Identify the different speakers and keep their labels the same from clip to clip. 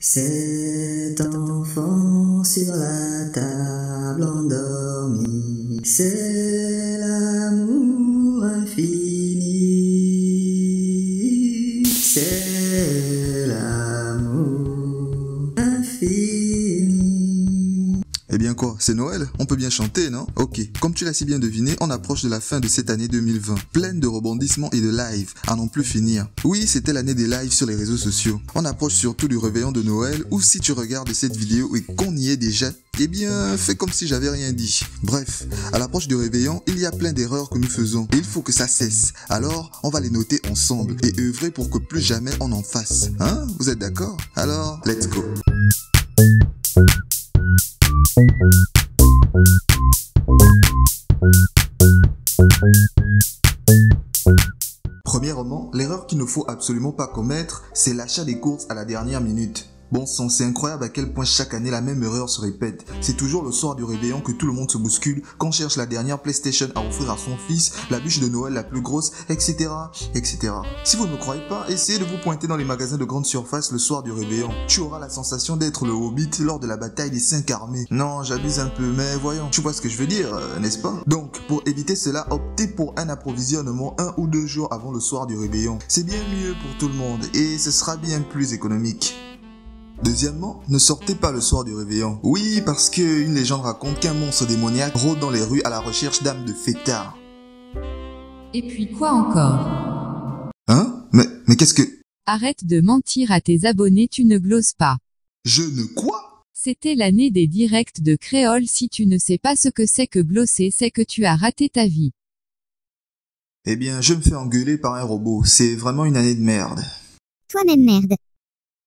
Speaker 1: Cet enfant sur la table endormi, c'est l'amour infini, c'est l'amour infini.
Speaker 2: Eh bien quoi, c'est Noël? On peut bien chanter, non? Ok, comme tu l'as si bien deviné, on approche de la fin de cette année 2020, pleine de rebondissements et de lives, à n'en plus finir. Oui, c'était l'année des lives sur les réseaux sociaux. On approche surtout du réveillon de Noël, ou si tu regardes cette vidéo et qu'on y est déjà, eh bien, fais comme si j'avais rien dit. Bref, à l'approche du réveillon, il y a plein d'erreurs que nous faisons, et il faut que ça cesse. Alors, on va les noter ensemble, et œuvrer pour que plus jamais on en fasse. Hein? Vous êtes d'accord? Alors, let's go! Premièrement, l'erreur qu'il ne faut absolument pas commettre, c'est l'achat des courses à la dernière minute. Bon sang, c'est incroyable à quel point chaque année la même erreur se répète. C'est toujours le soir du réveillon que tout le monde se bouscule, qu'on cherche la dernière PlayStation à offrir à son fils, la bûche de Noël la plus grosse, etc., etc. Si vous ne me croyez pas, essayez de vous pointer dans les magasins de grande surface le soir du réveillon. Tu auras la sensation d'être le Hobbit lors de la bataille des 5 armées. Non, j'abuse un peu, mais voyons, tu vois ce que je veux dire, n'est-ce pas? Donc, pour éviter cela, optez pour un approvisionnement 1 ou 2 jours avant le soir du réveillon. C'est bien mieux pour tout le monde et ce sera bien plus économique. Deuxièmement, ne sortez pas le soir du réveillon. Oui, parce qu'une légende raconte qu'un monstre démoniaque rôde dans les rues à la recherche d'âmes de fêtards.
Speaker 3: Et puis quoi encore?
Speaker 2: Hein? Mais qu'est-ce que...
Speaker 3: Arrête de mentir à tes abonnés, tu ne glosses pas.
Speaker 2: Je ne quoi?
Speaker 3: C'était l'année des directs de créole. Si tu ne sais pas ce que c'est que glosser, c'est que tu as raté ta vie.
Speaker 2: Eh bien, je me fais engueuler par un robot. C'est vraiment une année de merde.
Speaker 4: Toi-même merde.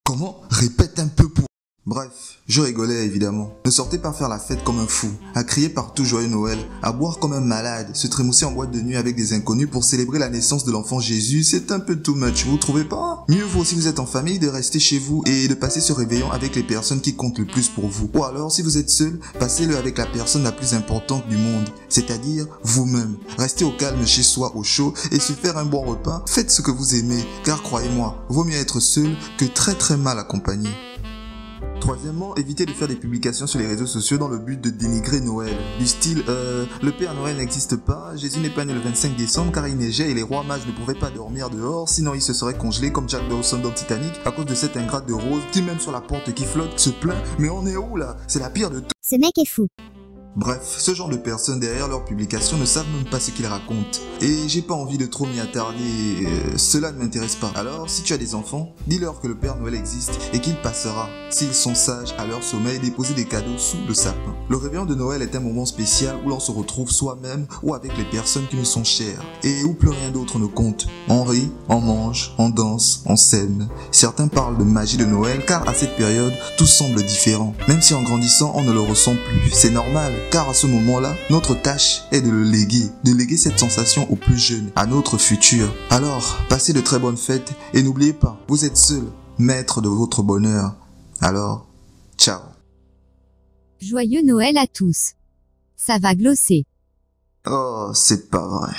Speaker 2: Comment? Répète un peu pour... Bref, je rigolais évidemment. Ne sortez pas faire la fête comme un fou, à crier partout joyeux Noël, à boire comme un malade, se trémousser en boîte de nuit avec des inconnus pour célébrer la naissance de l'enfant Jésus, c'est un peu too much, vous trouvez pas? Mieux vaut si vous êtes en famille de rester chez vous et de passer ce réveillon avec les personnes qui comptent le plus pour vous. Ou alors si vous êtes seul, passez-le avec la personne la plus importante du monde, c'est-à-dire vous-même. Restez au calme chez soi au chaud et se faire un bon repas, faites ce que vous aimez, car croyez-moi, vaut mieux être seul que très mal accompagné. Troisièmement, évitez de faire des publications sur les réseaux sociaux dans le but de dénigrer Noël. Du style, le Père Noël n'existe pas, Jésus n'est pas né le 25 décembre car il neigeait et les rois mages ne pouvaient pas dormir dehors, sinon ils se seraient congelés comme Jack Dawson dans Titanic à cause de cette ingrate de Rose qui même sur la porte qui flotte se plaint, mais on est où là? C'est la pire de tout.
Speaker 4: Ce mec est fou.
Speaker 2: Bref, ce genre de personnes derrière leurs publications ne savent même pas ce qu'ils racontent. Et j'ai pas envie de trop m'y attarder, cela ne m'intéresse pas. Alors, si tu as des enfants, dis-leur que le Père Noël existe et qu'il passera, s'ils sont sages, à leur sommeil, déposer des cadeaux sous le sapin. Le réveillon de Noël est un moment spécial où l'on se retrouve soi-même ou avec les personnes qui nous sont chères. Et où plus rien d'autre ne compte. On rit, on mange, on danse, on s'aime. Certains parlent de magie de Noël car à cette période, tout semble différent. Même si en grandissant, on ne le ressent plus. C'est normal. Car à ce moment-là, notre tâche est de le léguer, de léguer cette sensation aux plus jeunes, à notre futur. Alors, passez de très bonnes fêtes et n'oubliez pas, vous êtes seul, maître de votre bonheur. Alors, ciao.
Speaker 3: Joyeux Noël à tous. Ça va glosser.
Speaker 2: Oh, c'est pas vrai.